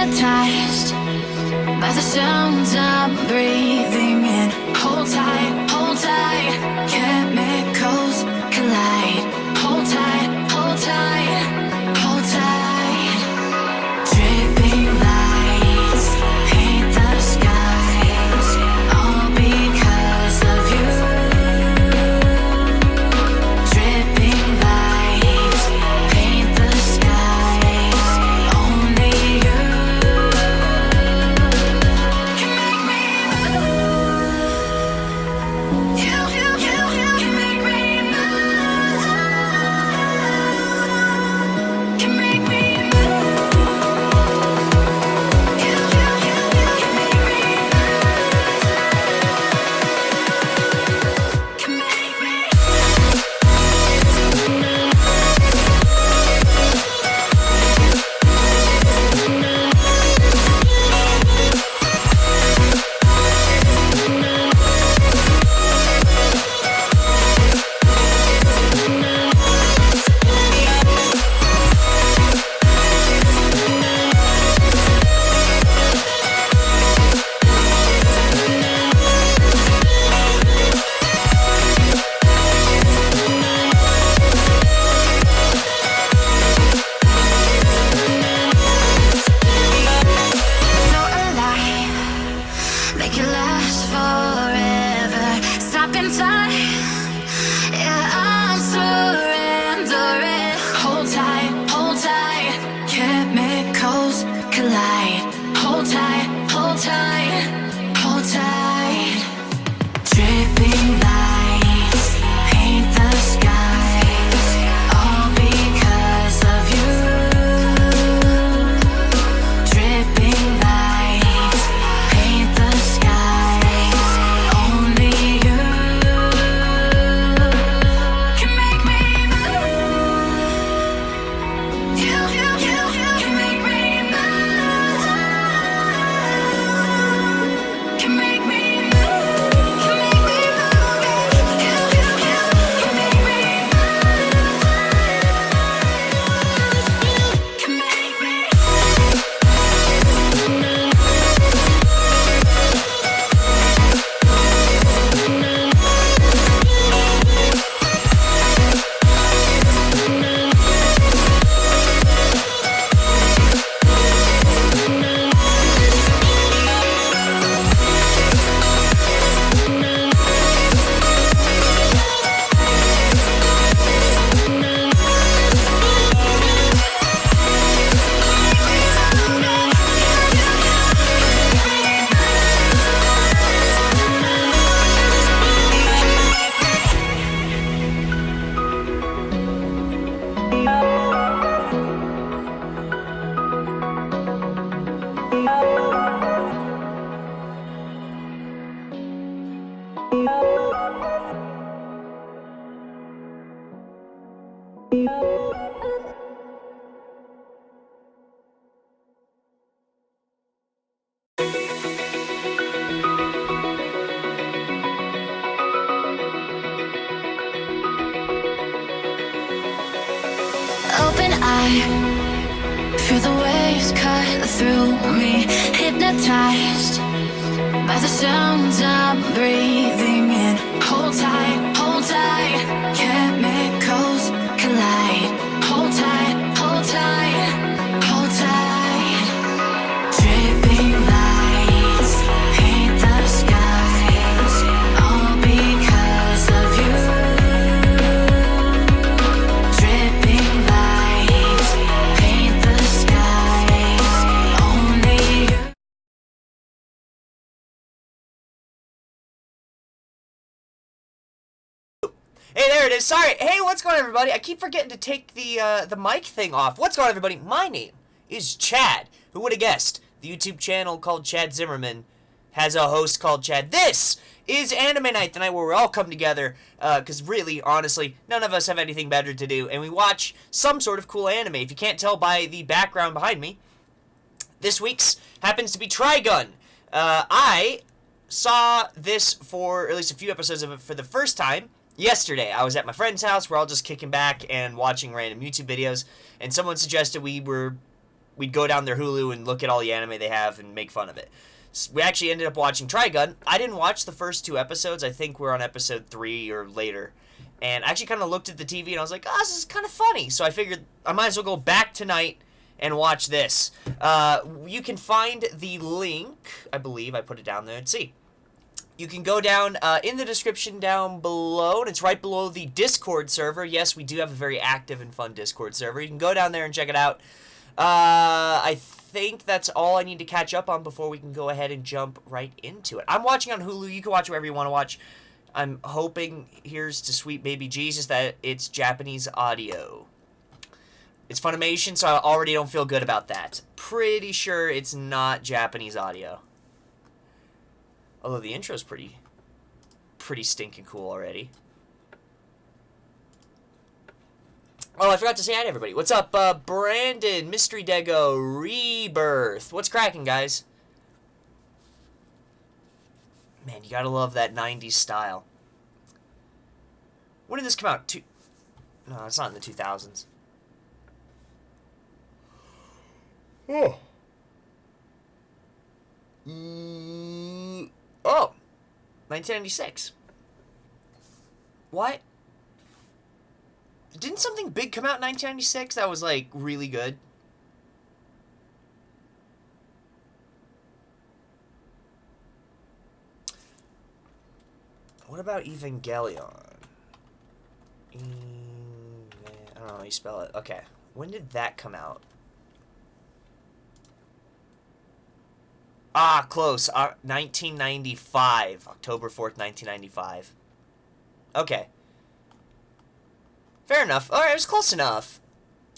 hypnotized by the sounds I'm breathing in. Hold tight, chemicals collide. Hold tight, hold tight, hold tight. Dripping lights paint the skies, all because of you. Dripping lights paint the skies, only you can make me move. You can make me move. Can make me move. You can make me move. Can make me. You're alive, make it last forever. Stop in time, yeah, I'm surrendering. Hold tight, chemicals collide. Hold tight, hold tight, hold tight. Dripping lights paint the skies, all because of you. Dripping lights paint the skies, only you can make me move. You can make me move. Can make me move. Can make me move. You can make me move. Can make me. Open eye, feel the waves cut through me. Hypnotized by the sounds I'm breathing in. Hold tight, chemicals collide. Hold tight, hold tight, hold tight. Dripping lights paint the skies, all because of you. Dripping lights paint the skies, only you. Hey, there it is. Sorry. Hey, what's going on, everybody? I keep forgetting to take the mic thing off. What's going on, everybody? My name is Chad. Who would have guessed? The YouTube channel called Chad Zimmerman has a host called Chad. This is Anime Night, the night where we all come together, because really, honestly, none of us have anything better to do, and we watch some sort of cool anime. If you can't tell by the background behind me, this week's happens to be Trigun. I saw this for at least a few episodes of it for the first time yesterday. I was at my friend's house. We're all just kicking back and watching random YouTube videos, and someone suggested we were we'd go down their Hulu and look at all the anime they have and make fun of it. We actually ended up watching Trigun. I didn't watch the first 2 episodes. I think we're on episode 3 or later. And I actually kind of looked at the TV and I was like, oh, this is kind of funny. So I figured I might as well go back tonight and watch this. You can find the link. I believe I put it down there. Let's see. You can go down in the description down below, and it's right below the Discord server. Yes, we do have a very active and fun Discord server. You can go down there and check it out. I think that's all I need to catch up on before we can go ahead and jump right into it. I'm watching on Hulu. You can watch wherever you want to watch. I'm hoping, here's to sweet baby Jesus, that it's Japanese audio. It's Funimation, so I already don't feel good about that. Pretty sure it's not Japanese audio. Although the intro's pretty stinking cool already. Oh, I forgot to say hi to everybody. What's up, Brandon, Mystery Dego, Rebirth? What's cracking, guys? Man, you gotta love that 90s style. When did this come out? No, it's not in the 2000s. Oh. Oh. 1996. What? Didn't something big come out in 1996 that was, like, really good? What about Evangelion? I don't know how you spell it. Okay. When did that come out? Ah, close. 1995. October 4th, 1995. Okay. Fair enough. Alright, it was close enough.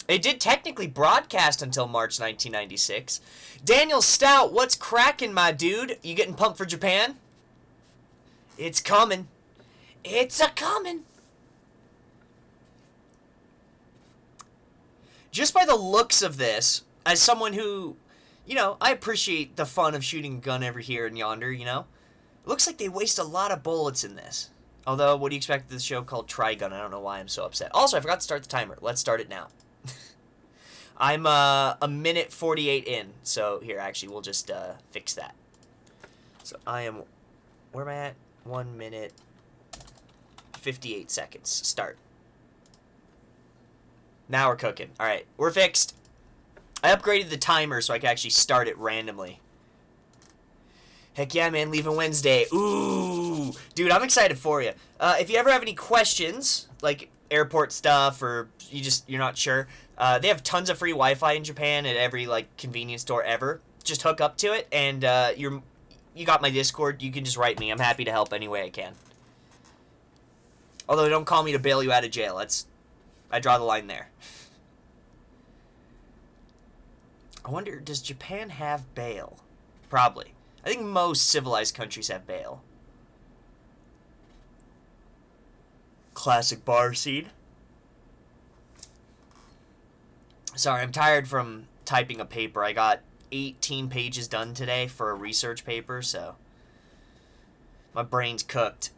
It did technically broadcast until March 1996. Daniel Stout, what's cracking, my dude? You getting pumped for Japan? It's coming. It's a-coming. Just by the looks of this, as someone who, you know, I appreciate the fun of shooting a gun every here and yonder, you know? It looks like they waste a lot of bullets in this. Although, what do you expect of this show called Trigun? I don't know why I'm so upset. Also, I forgot to start the timer. Let's start it now. I'm a minute 48 in. So, here, actually, we'll just fix that. So, I am... Where am I at? 1 minute 58 seconds. Start. Now we're cooking. Alright, we're fixed. I upgraded the timer so I can actually start it randomly. Heck yeah, man, leaving Wednesday. Ooh, dude, I'm excited for you. If you ever have any questions, like airport stuff, or you're not sure, they have tons of free Wi-Fi in Japan at every like convenience store ever. Just hook up to it, and you got my Discord. You can just write me. I'm happy to help any way I can. Although don't call me to bail you out of jail. I draw the line there. I wonder, does Japan have bail? Probably. I think most civilized countries have bail. Classic bar scene. Sorry, I'm tired from typing a paper. I got 18 pages done today for a research paper, so my brain's cooked.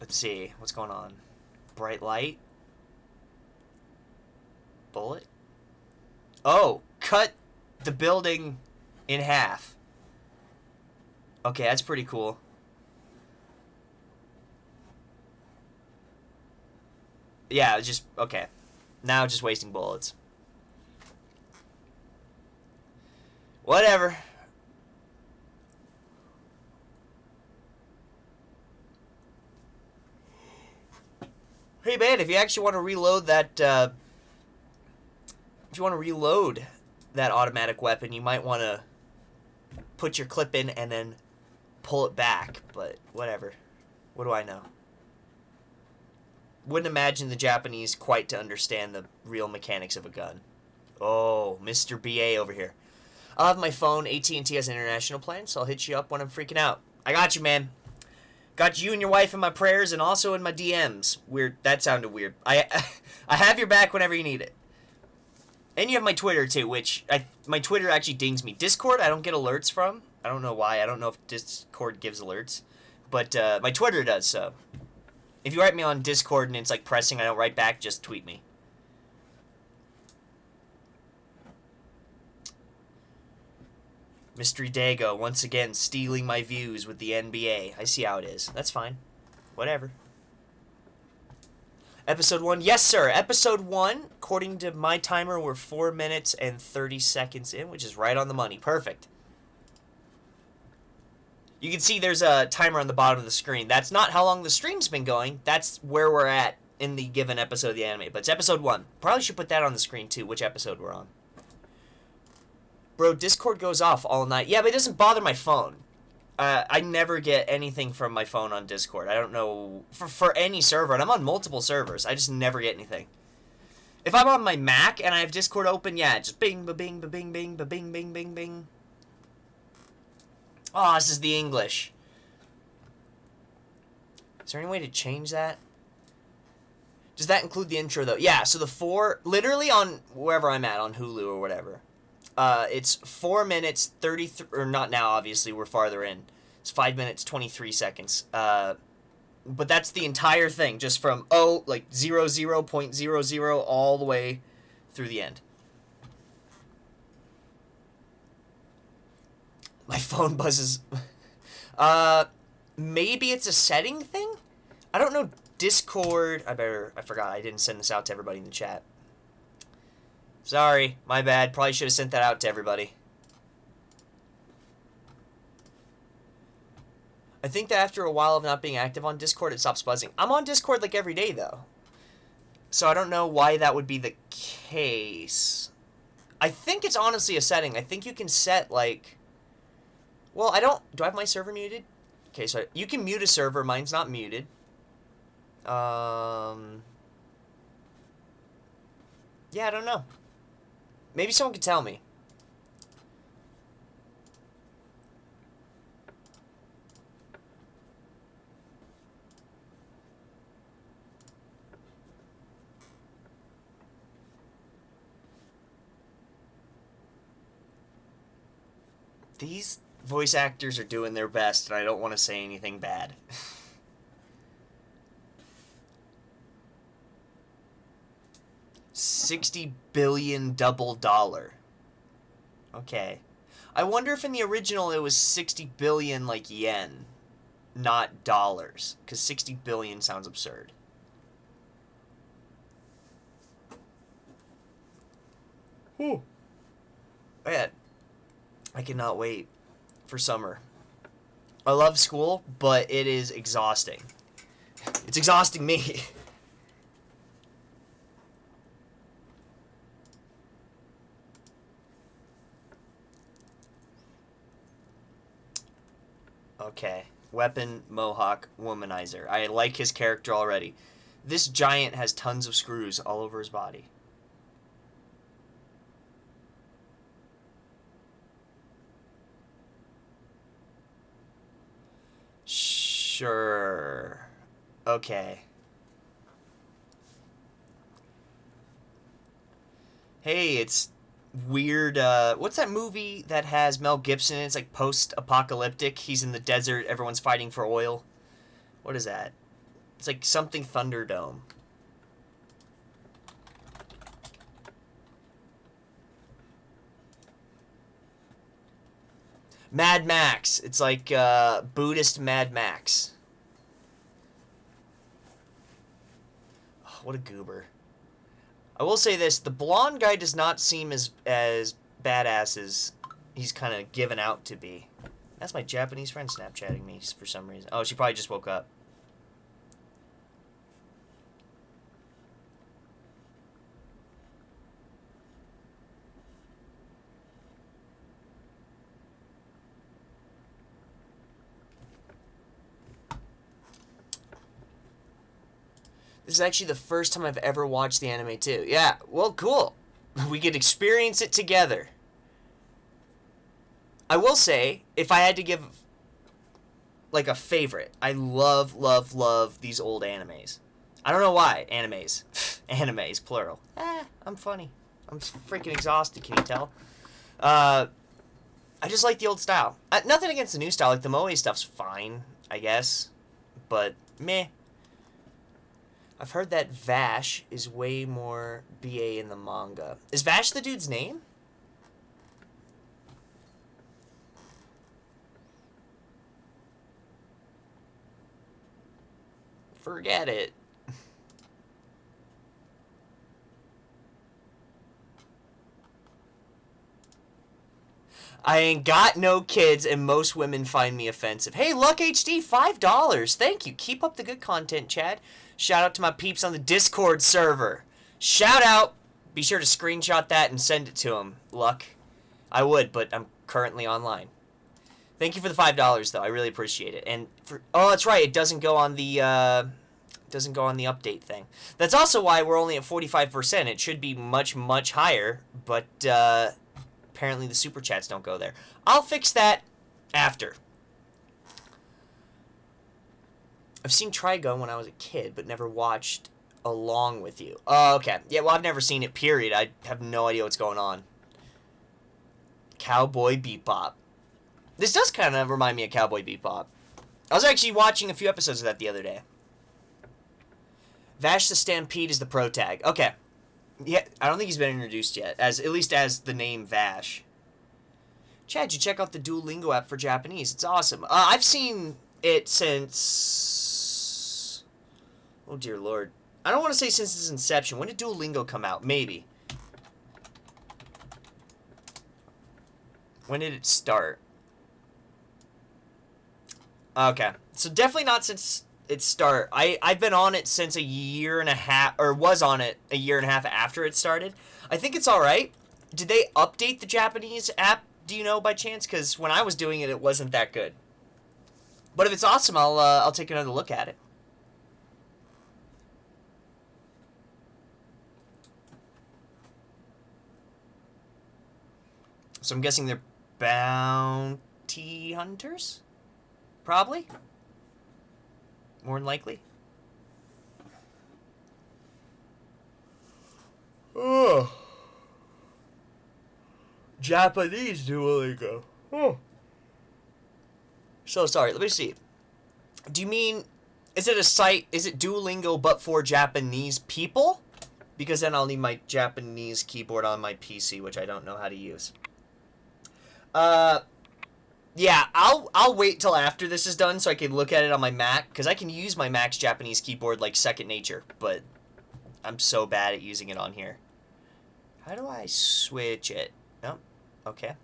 Let's see, what's going on? Bright light? Bullet? Oh, cut the building in half. Okay, that's pretty cool. Yeah, it's just, okay. Now just wasting bullets. Whatever. Hey man, if you actually want to reload that, automatic weapon, you might want to put your clip in and then pull it back, but whatever. What do I know? Wouldn't imagine the Japanese quite to understand the real mechanics of a gun. Oh, Mr. BA over here. I'll have my phone. AT&T has an international plan, so I'll hit you up when I'm freaking out. I got you, man. Got you and your wife in my prayers and also in my DMs. Weird. That sounded weird. I have your back whenever you need it. And you have my Twitter, too, which... my Twitter actually dings me. Discord, I don't get alerts from. I don't know why. I don't know if Discord gives alerts. But my Twitter does, so... If you write me on Discord and it's, like, pressing, I don't write back, just tweet me. Mystery Dago, once again, stealing my views with the NBA. I see how it is. That's fine. Whatever. Episode 1. Yes, sir. Episode 1, according to my timer, we're 4 minutes and 30 seconds in, which is right on the money. Perfect. You can see there's a timer on the bottom of the screen. That's not how long the stream's been going. That's where we're at in the given episode of the anime. But it's episode 1. Probably should put that on the screen, too, which episode we're on. Bro, Discord goes off all night. Yeah, but it doesn't bother my phone. I never get anything from my phone on Discord. I don't know. For any server, and I'm on multiple servers. I just never get anything. If I'm on my Mac and I have Discord open, yeah, just bing, ba-bing, ba-bing, bing, ba-bing, bing, bing, bing. Oh, this is the English. Is there any way to change that? Does that include the intro, though? Yeah, so the 4... Literally on wherever I'm at, on Hulu or whatever. It's 4 minutes, 33... Or not now, obviously. We're farther in. It's 5 minutes, 23 seconds. But that's the entire thing. Just from, 00.00 all the way through the end. My phone buzzes. Maybe it's a setting thing? I don't know. Discord. I forgot. I didn't send this out to everybody in the chat. Sorry. My bad. Probably should have sent that out to everybody. I think that after a while of not being active on Discord, it stops buzzing. I'm on Discord like every day, though. So I don't know why that would be the case. I think it's honestly a setting. I think you can set, like... Well, I don't... Do I have my server muted? Okay, so you can mute a server. Mine's not muted. Yeah, I don't know. Maybe someone could tell me. These voice actors are doing their best, and I don't want to say anything bad. $60 billion double dollar. Okay. I wonder if in the original it was 60 billion like yen, not dollars, because 60 billion sounds absurd. Whew. Man, I cannot wait for summer. I love school, but it is exhausting. It's exhausting me. Okay. Weapon, Mohawk, Womanizer. I like his character already. This giant has tons of screws all over his body. Sure. Okay. Hey, it's weird. What's that movie that has Mel Gibson? It's like post-apocalyptic. He's in the desert. Everyone's fighting for oil. What is that? It's like something Thunderdome. Mad Max. It's like Buddhist Mad Max. Oh, what a goober. I will say this, the blonde guy does not seem as badass as he's kind of given out to be. That's my Japanese friend Snapchatting me for some reason. Oh, she probably just woke up. This is actually the first time I've ever watched the anime, too. Yeah, well, cool. We could experience it together. I will say, if I had to give, like, a favorite, I love, love, love these old animes. I don't know why. Animes. Animes, plural. I'm funny. I'm freaking exhausted, can you tell? I just like the old style. Nothing against the new style. Like, the Moe stuff's fine, I guess. But, meh. I've heard that Vash is way more BA in the manga. Is Vash the dude's name? Forget it. I ain't got no kids, and most women find me offensive. Hey, Luck HD, $5. Thank you. Keep up the good content, Chad. Shout out to my peeps on the Discord server. Shout out. Be sure to screenshot that and send it to him, Luck. I would, but I'm currently online. Thank you for the $5, though. I really appreciate it. And oh, that's right. It doesn't go on the update thing. That's also why we're only at 45%. It should be much, much higher, but apparently the super chats don't go there. I'll fix that after. I've seen Trigun when I was a kid, but never watched along with you. Oh, okay. Yeah, well, I've never seen it, period. I have no idea what's going on. Cowboy Bebop. This does kind of remind me of Cowboy Bebop. I was actually watching a few episodes of that the other day. Vash the Stampede is the pro tag. Okay. Yeah, I don't think he's been introduced yet, at least as the name Vash. Chad, you check out the Duolingo app for Japanese. It's awesome. I've seen it since... Oh, dear Lord. I don't want to say since its inception. When did Duolingo come out? Maybe. When did it start? Okay. So definitely not since its start. I've been on it since a year and a half, or was on it a year and a half after it started. I think it's alright. Did they update the Japanese app, do you know, by chance? Because when I was doing it, it wasn't that good. But if it's awesome, I'll take another look at it. So I'm guessing they're bounty hunters? Probably. More than likely. Oh. Japanese Duolingo. Oh. So sorry, let me see. Do you mean, is it a site, is it Duolingo but for Japanese people? Because then I'll need my Japanese keyboard on my PC, which I don't know how to use. Yeah, I'll wait till after this is done so I can look at it on my Mac, because I can use my Mac's Japanese keyboard like second nature, but I'm so bad at using it on here. How do I switch it? Oh, okay.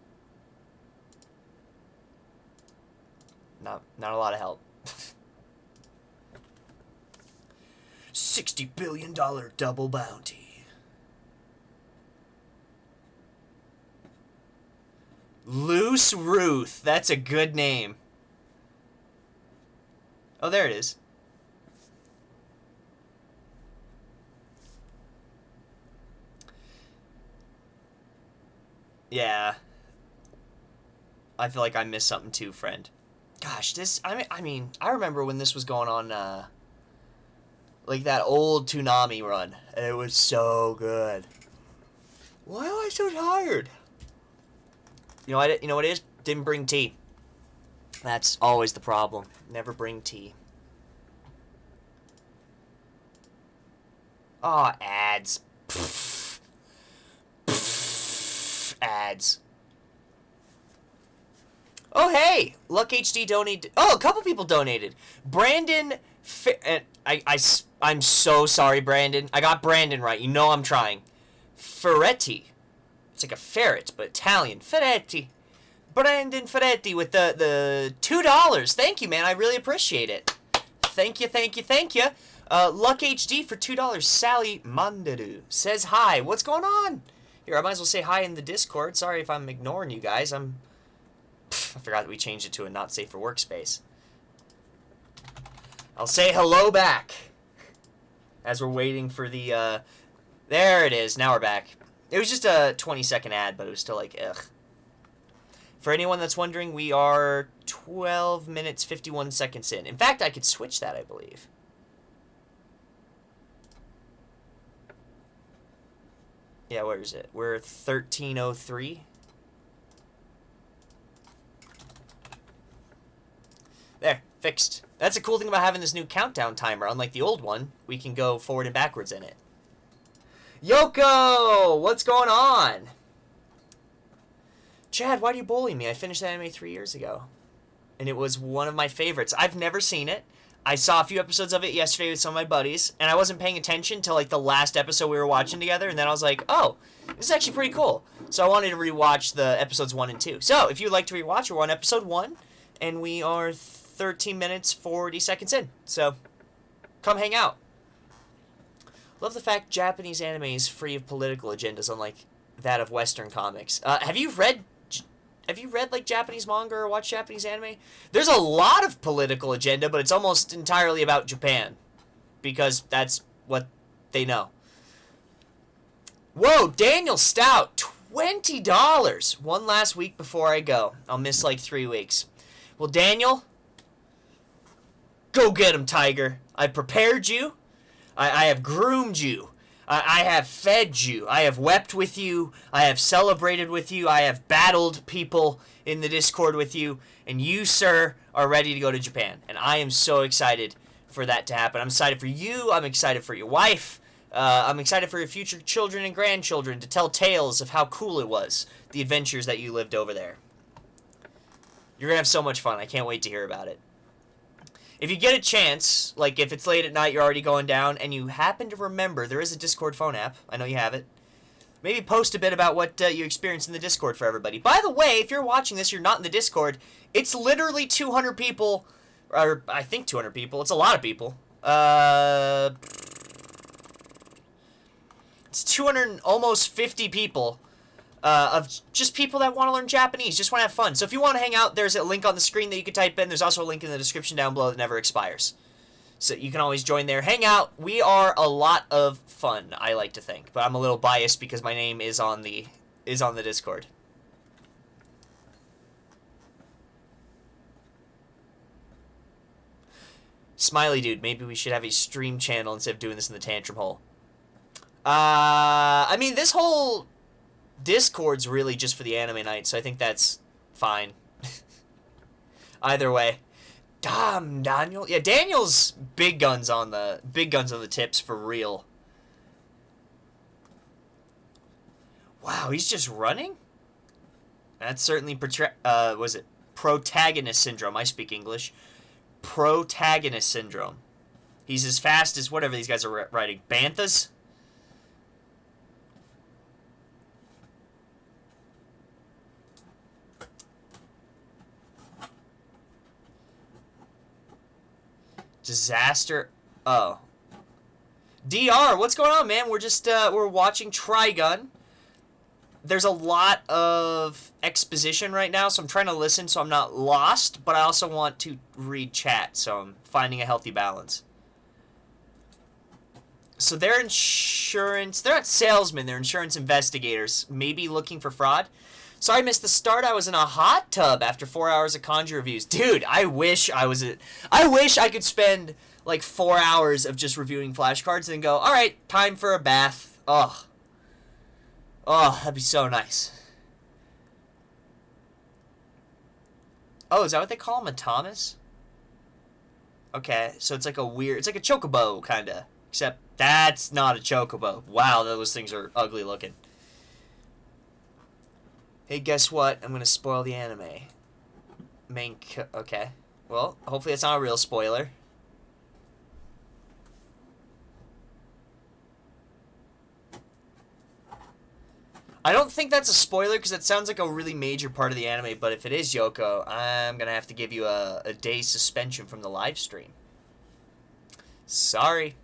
Not a lot of help. $60 billion double bounty. Loose Ruth. That's a good name. Oh, there it is. Yeah. I feel like I missed something too, friend. Gosh, this... I mean, I remember when this was going on, like that old Toonami run. It was so good. Why am I so tired? You know what it is? Didn't bring tea. That's always the problem. Never bring tea. Aw, oh, ads. Pfft. Pfft. Ads. Oh, hey! Luck HD donated. Oh, a couple people donated. Brandon... I'm so sorry, Brandon. I got Brandon right. You know I'm trying. Ferretti. It's like a ferret, but Italian. Ferretti. Brandon Ferretti with the $2. Thank you, man. I really appreciate it. Thank you, thank you, thank you. Luck HD for $2. Sally Mandaru says hi. What's going on? Here, I might as well say hi in the Discord. Sorry if I'm ignoring you guys. I forgot that we changed it to a not safe for workspace. I'll say hello back. As we're waiting for the, there it is. Now we're back. It was just a 20-second ad, but it was still like, ugh. For anyone that's wondering, we are 12 minutes, 51 seconds in. In fact, I could switch that, I believe. Yeah, where is it? We're 13:03. There, fixed. That's a cool thing about having this new countdown timer. Unlike the old one, we can go forward and backwards in it. Yoko! What's going on? Chad, why do you bully me? I finished that anime 3 years ago. And it was one of my favorites. I've never seen it. I saw a few episodes of it yesterday with some of my buddies, and I wasn't paying attention till like the last episode we were watching together, and then I was like, oh, this is actually pretty cool. So I wanted to rewatch the episodes 1 and 2. So if you'd like to rewatch, we're on episode 1, and we are 13 minutes 40 seconds in. So come hang out. Love the fact Japanese anime is free of political agendas, unlike that of Western comics. Have you read like Japanese manga or watched Japanese anime? There's a lot of political agenda, but it's almost entirely about Japan, because that's what they know. Whoa, Daniel Stout, $20. One last week before I go. I'll miss like 3 weeks. Well, Daniel, go get him, Tiger. I prepared you. I have groomed you. I have fed you. I have wept with you. I have celebrated with you. I have battled people in the Discord with you. And you, sir, are ready to go to Japan. And I am so excited for that to happen. I'm excited for you. I'm excited for your wife. I'm excited for your future children and grandchildren to tell tales of how cool it was, the adventures that you lived over there. You're going to have so much fun. I can't wait to hear about it. If you get a chance, like if it's late at night, you're already going down, and you happen to remember, there is a Discord phone app. I know you have it. Maybe post a bit about what you experienced in the Discord for everybody. By the way, if you're watching this, you're not in the Discord, it's literally 200 people, or I think 200 people. It's a lot of people. It's 200, almost 50 people. Of just people that want to learn Japanese, just want to have fun. So if you want to hang out, there's a link on the screen that you can type in. There's also a link in the description down below that never expires. So you can always join there, hang out. We are a lot of fun, I like to think. But I'm a little biased because my name is on the Discord. Smiley dude, maybe we should have a stream channel instead of doing this in the tantrum hole. I mean, this whole Discord's really just for the anime night, so I think that's fine. Either way. Damn, Daniel. Yeah, Daniel's big guns on the tips for real. Wow, he's just running? That's certainly was it protagonist syndrome? I speak English. Protagonist syndrome. He's as fast as whatever these guys are writing. Banthas? Disaster. Oh. DR, what's going on, man? We're just, we're watching Trigun. There's a lot of exposition right now, so I'm trying to listen so I'm not lost, but I also want to read chat, so I'm finding a healthy balance. So they're insurance, they're not salesmen, they're insurance investigators, maybe looking for fraud. Sorry I missed the start. I was in a hot tub after 4 hours of kanji reviews. Dude, I wish I could spend like 4 hours of just reviewing flashcards and then go, alright, time for a bath. Oh. Oh, that'd be so nice. Oh, is that what they call him? A Thomas? Okay, so it's like it's like a chocobo, kinda. Except that's not a chocobo. Wow, those things are ugly looking. Hey, guess what? I'm gonna spoil the anime. Okay. Well, hopefully it's not a real spoiler. I don't think that's a spoiler because it sounds like a really major part of the anime, but if it is Yoko, I'm gonna have to give you a day's suspension from the live stream. Sorry.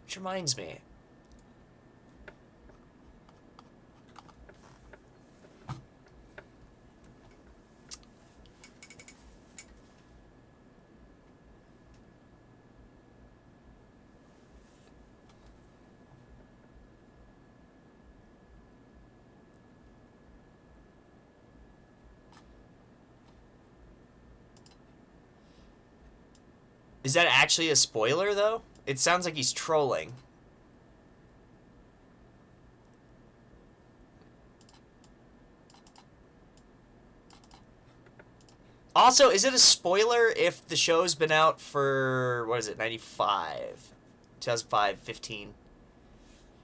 Which reminds me. Is that actually a spoiler, though? It sounds like he's trolling. Also, is it a spoiler if the show's been out for, what is it, 95? 2005, 15.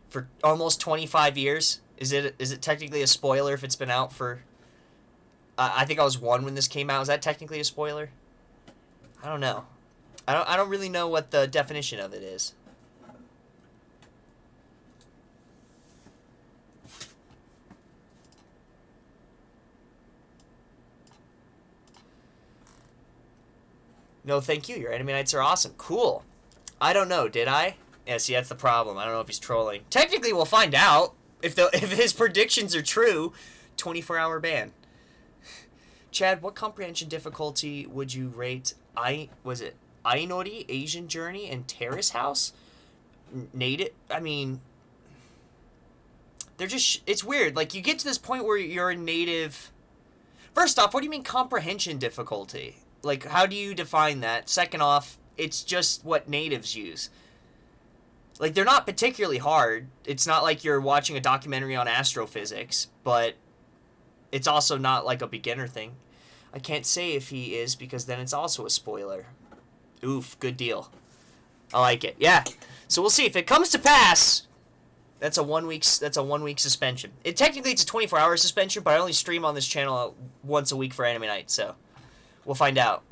For almost 25 years? Is it technically a spoiler if it's been out for I think I was 1 when this came out. Is that technically a spoiler? I don't know. I don't really know what the definition of it is. No, thank you. Your anime nights are awesome. Cool. I don't know. Did I? Yeah, see, that's the problem. I don't know if he's trolling. Technically, we'll find out. If his predictions are true, 24-hour ban. Chad, what comprehension difficulty would you rate Ainori, Asian Journey, and Terrace House? Native? I mean, they're just... It's weird. Like, you get to this point where you're a native... First off, what do you mean comprehension difficulty? Like, how do you define that? Second off, it's just what natives use. Like, they're not particularly hard. It's not like you're watching a documentary on astrophysics, but it's also not like a beginner thing. I can't say if he is, because then it's also a spoiler. Oof, good deal. I like it. Yeah. So we'll see. If it comes to pass, that's a 1 week suspension. Technically, it's a 24-hour suspension, but I only stream on this channel once a week for anime night, so we'll find out.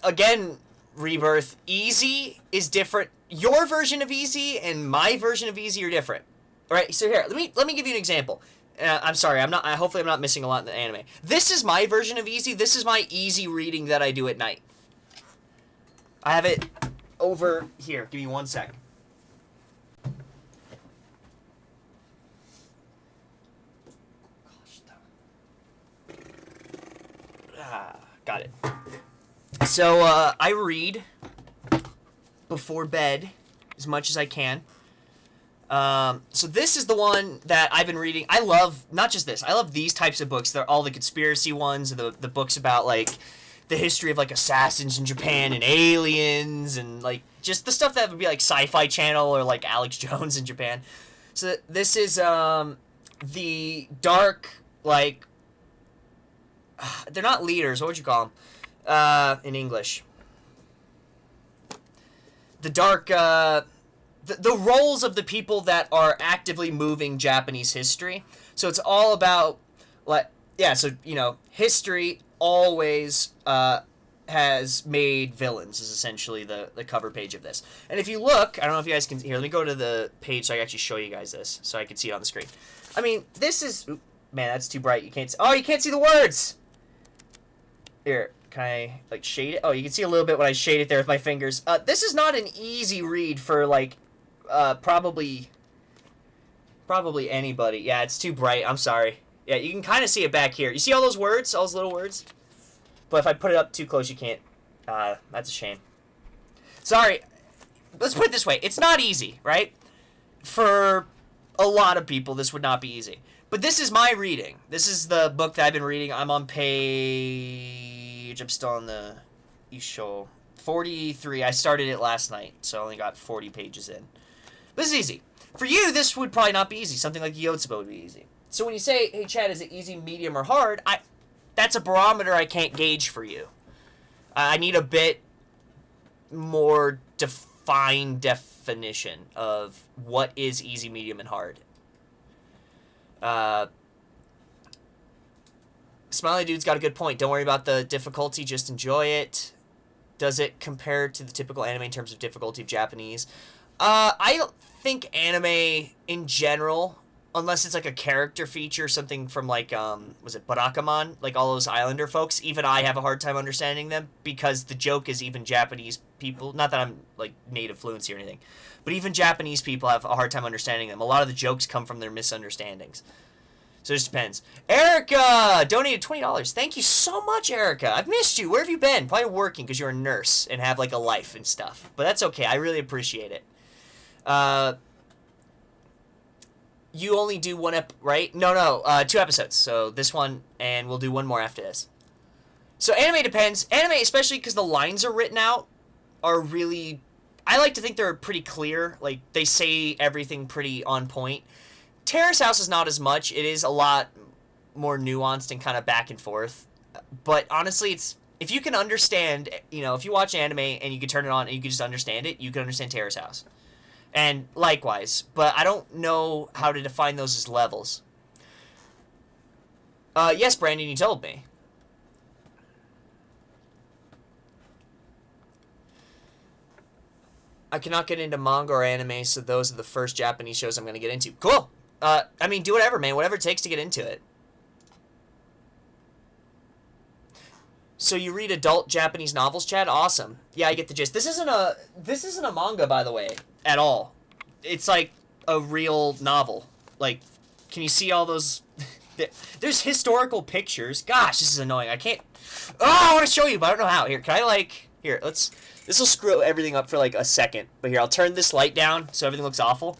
Again, Rebirth, easy is different. Your version of easy and my version of easy are different. All right, so here, let me give you an example. I'm sorry, hopefully I'm not missing a lot in the anime. This is my version of easy. This is my easy reading that I do at night. I have it over here. Give me 1 sec. Got it. So, I read before bed as much as I can. So this is the one that I've been reading. I love, not just this, I love these types of books. They're all the conspiracy ones, the books about, like, the history of, like, assassins in Japan and aliens and, like, just the stuff that would be, like, Sci-Fi Channel or, like, Alex Jones in Japan. So this is, the dark, like, they're not leaders. What would you call them in English? The dark, the roles of the people that are actively moving Japanese history. So it's all about, like, yeah, so, you know, history always has made villains, is essentially the cover page of this. And if you look, I don't know if you guys can, here, let me go to the page so I can actually show you guys this, so I can see it on the screen. I mean, this is, oop, man, that's too bright. You can't see, oh, you can't see the words! Here, can I, like, shade it? Oh, you can see a little bit when I shade it there with my fingers. This is not an easy read for, like, probably anybody. Yeah, it's too bright. I'm sorry. Yeah, you can kind of see it back here. You see all those words? All those little words? But if I put it up too close, you can't. That's a shame. Sorry. Let's put it this way. It's not easy, right? For a lot of people, this would not be easy. But this is my reading. This is the book that I've been reading. I'm on page... I'm still on the Isho. 43. I started it last night, so I only got 40 pages in. This is easy. For you, this would probably not be easy. Something like Yotsuba would be easy. So when you say, hey, Chad, is it easy, medium, or hard? That's a barometer I can't gauge for you. I need a bit more defined definition of what is easy, medium, and hard. Smiley Dude's got a good point. Don't worry about the difficulty, just enjoy it. Does it compare to the typical anime in terms of difficulty of Japanese? I don't think anime in general, unless it's like a character feature, something from like, was it Barakamon? Like all those Islander folks, even I have a hard time understanding them because the joke is even Japanese people, not that I'm like native fluency or anything, but even Japanese people have a hard time understanding them. A lot of the jokes come from their misunderstandings. So it just depends. Erica donated $20. Thank you so much, Erica. I've missed you. Where have you been? Probably working because you're a nurse and have like a life and stuff. But that's okay. I really appreciate it. You only do one right? No, 2 episodes. So this one, and we'll do one more after this. So anime depends. Anime, especially because the lines are written out, are really... I like to think they're pretty clear. Like, they say everything pretty on point. Terrace House is not as much. It is a lot more nuanced and kind of back and forth. But honestly, it's if you can understand, if you watch anime and you can turn it on and you can just understand it, you can understand Terrace House. And likewise, but I don't know how to define those as levels. Yes, Brandon, you told me. I cannot get into manga or anime, so those are the first Japanese shows I'm going to get into. Cool. I mean, do whatever, man. Whatever it takes to get into it. So you read adult Japanese novels, Chad? Awesome. Yeah, I get the gist. This isn't a manga, by the way, at all. It's like a real novel. Like, can you see all those? There's historical pictures. Gosh, this is annoying. I can't. Oh, I want to show you, but I don't know how. Here, can I like? Here, let's. This will screw everything up for like a second. But here, I'll turn this light down so everything looks awful.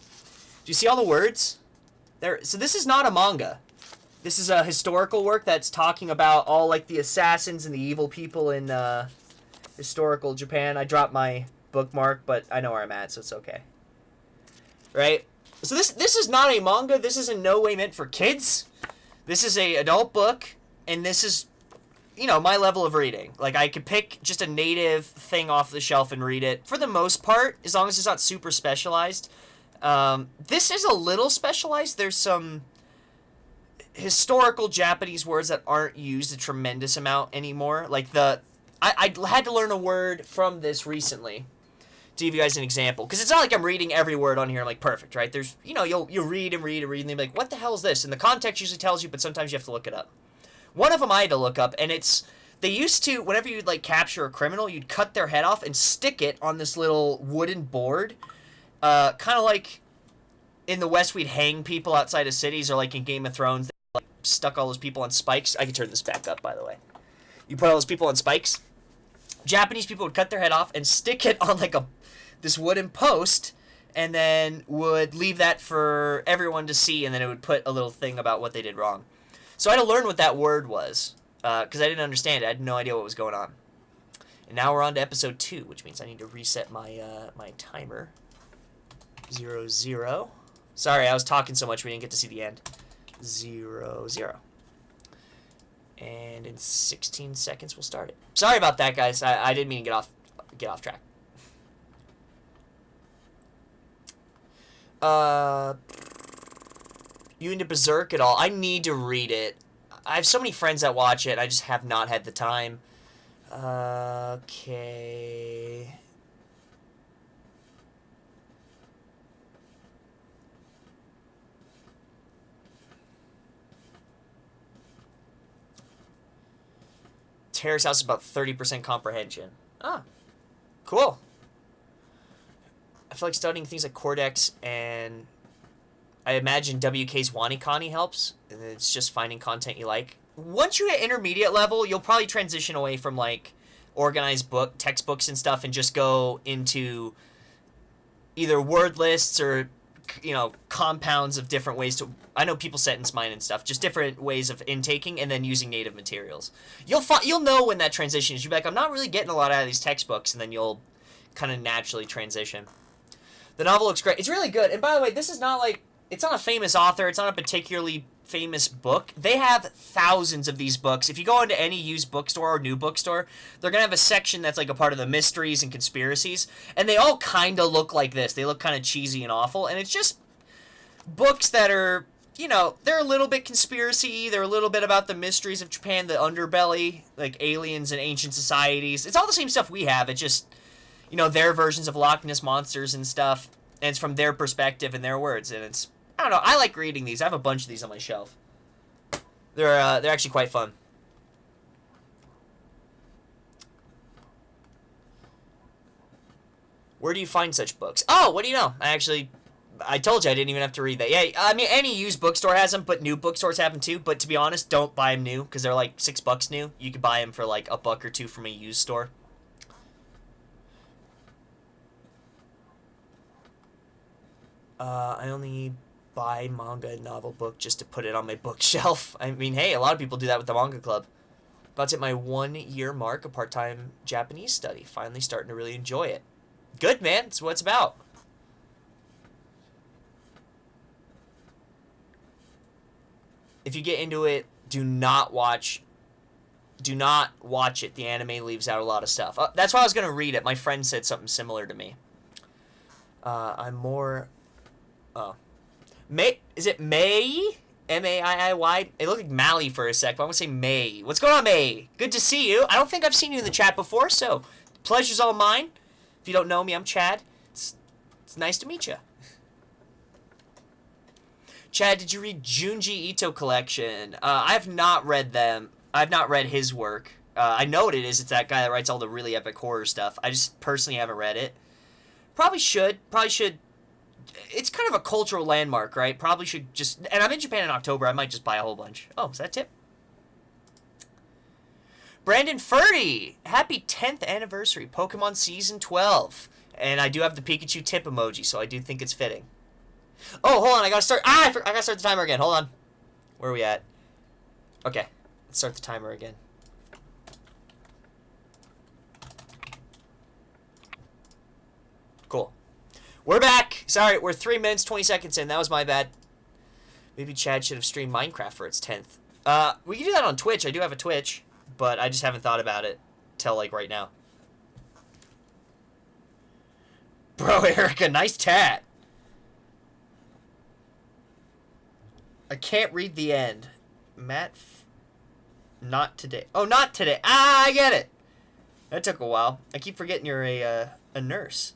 Do you see all the words? There. So this is not a manga. This is a historical work that's talking about all like the assassins and the evil people in historical Japan. I dropped my bookmark, but I know where I'm at, so it's okay. Right? So this is not a manga. This is in no way meant for kids. This is a adult book, and this is, my level of reading. Like, I could pick just a native thing off the shelf and read it for the most part, as long as it's not super specialized. This is a little specialized. There's some historical Japanese words that aren't used a tremendous amount anymore. Like I had to learn a word from this recently to give you guys an example, because it's not like I'm reading every word on here like perfect, right? There's you'll read and read and read and be like, what the hell is this? And the context usually tells you, but sometimes you have to look it up. One of them I had to look up, and they used to, whenever you'd like capture a criminal, you'd cut their head off and stick it on this little wooden board, kind of like in the West we'd hang people outside of cities, or like in Game of Thrones stuck all those people on spikes. I can turn this back up, by the way. You put all those people on spikes. Japanese people would cut their head off and stick it on like this wooden post, and then would leave that for everyone to see, and then it would put a little thing about what they did wrong. So I had to learn what that word was, because I didn't understand it. I had no idea what was going on. And now we're on to episode 2, which means I need to reset my my timer. 00. Sorry, I was talking so much we didn't get to see the end. 00. And in 16 seconds we'll start it. Sorry about that, guys. I didn't mean to get off track. You into Berserk at all? I need to read it. I have so many friends that watch it. I just have not had the time. Okay. Terrace House is about 30% comprehension. Ah, cool. I feel like studying things like Cordex, and I imagine WK's Wanikani helps, and it's just finding content you like. Once you hit intermediate level, you'll probably transition away from like organized textbooks and stuff, and just go into either word lists or compounds of different ways to. I know people sentence mine and stuff, just different ways of intaking and then using native materials. You'll know when that transition is. You'll be like, I'm not really getting a lot out of these textbooks, and then you'll kind of naturally transition. The novel looks great. It's really good. And by the way, this is not like, it's not a famous author. It's not a particularly famous book. They have thousands of these books. If you go into any used bookstore or new bookstore, they're going to have a section that's like a part of the mysteries and conspiracies. And they all kind of look like this. They look kind of cheesy and awful. And it's just books that are, they're a little bit conspiracy. They're a little bit about the mysteries of Japan, the underbelly, like aliens and ancient societies. It's all the same stuff we have. It's just, their versions of Loch Ness monsters and stuff. And it's from their perspective and their words. And it's, I don't know, I like reading these. I have a bunch of these on my shelf. They're actually quite fun. Where do you find such books? Oh, what do you know? I told you I didn't even have to read that. Yeah, I mean, any used bookstore has them, but new bookstores have them too. But to be honest, don't buy them new, because they're like $6 new. You could buy them for like $1 or $2 from a used store. I only buy manga and novel book just to put it on my bookshelf. I mean, hey, a lot of people do that with the manga club. About to hit my 1-year mark of part-time Japanese study. Finally starting to really enjoy it. Good, man. That's what it's about. If you get into it, do not watch Do not watch it. The anime leaves out a lot of stuff. That's why I was going to read it. My friend said something similar to me. I'm more... Oh. May... Is it May? M-A-I-I-Y? It looked like Mally for a sec, but I'm going to say May. What's going on, May? Good to see you. I don't think I've seen you in the chat before, so pleasure's all mine. If you don't know me, I'm Chad. It's nice to meet you. Chad, did you read Junji Ito collection? I have not read them. I've not read his work. I know what it is. It's that guy that writes all the really epic horror stuff. I just personally haven't read it. Probably should. It's kind of a cultural landmark, right? Probably should just... And I'm in Japan in October. I might just buy a whole bunch. Oh, is that a tip? Brandon Furdy! Happy 10th anniversary. Pokemon Season 12. And I do have the Pikachu tip emoji, so I do think it's fitting. Oh, hold on. I gotta start... I gotta start the timer again. Hold on. Where are we at? Okay. Let's start the timer again. Cool. We're back. Sorry, we're 3 minutes, 20 seconds in. That was my bad. Maybe Chad should have streamed Minecraft for its 10th. We can do that on Twitch. I do have a Twitch, but I just haven't thought about it till, like, right now. Bro, Erica, nice tat. I can't read the end. Matt... Not today. Oh, not today. Ah, I get it. That took a while. I keep forgetting you're a nurse.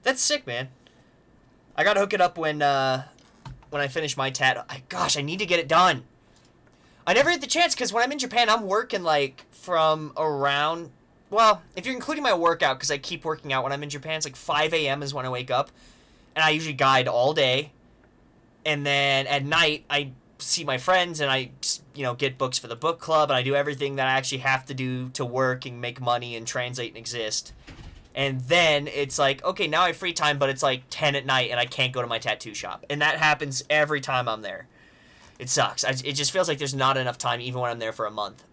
That's sick, man. I gotta hook it up when I finish my tat. Gosh, I need to get it done. I never get the chance because when I'm in Japan, I'm working like from around... Well, if you're including my workout, because I keep working out when I'm in Japan, it's like 5 a.m. is when I wake up. And I usually guide all day. And then at night, I see my friends and I, you know, get books for the book club. And I do everything that I actually have to do to work and make money and translate and exist. And then it's like, okay, now I have free time, but it's like 10 at night and I can't go to my tattoo shop. And that happens every time I'm there. It sucks. It just feels like there's not enough time even when I'm there for a month.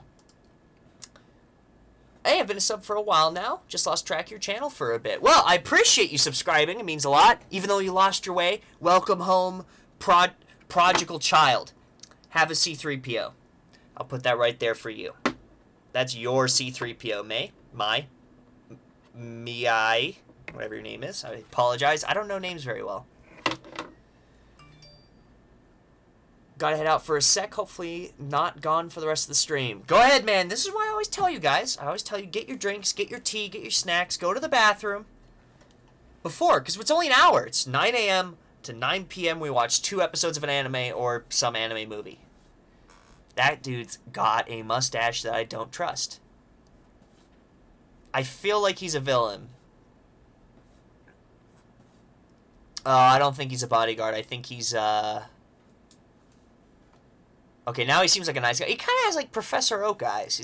Hey, I've been a sub for a while now. Just lost track of your channel for a bit. Well, I appreciate you subscribing. It means a lot. Even though you lost your way, welcome home, prodigal child. Have a C3PO. I'll put that right there for you. That's your C3PO, Mei, whatever your name is. I apologize. I don't know names very well. Gotta head out for a sec. Hopefully not gone for the rest of the stream. Go ahead, man. This is why I always tell you guys. I always tell you, get your drinks, get your tea, get your snacks, go to the bathroom. Before, because it's only an hour. It's 9 a.m. to 9 p.m. We watch 2 episodes of an anime or some anime movie. That dude's got a mustache that I don't trust. I feel like he's a villain. I don't think he's a bodyguard. I think he's, Okay, now he seems like a nice guy. He kind of has, like, Professor Oak eyes.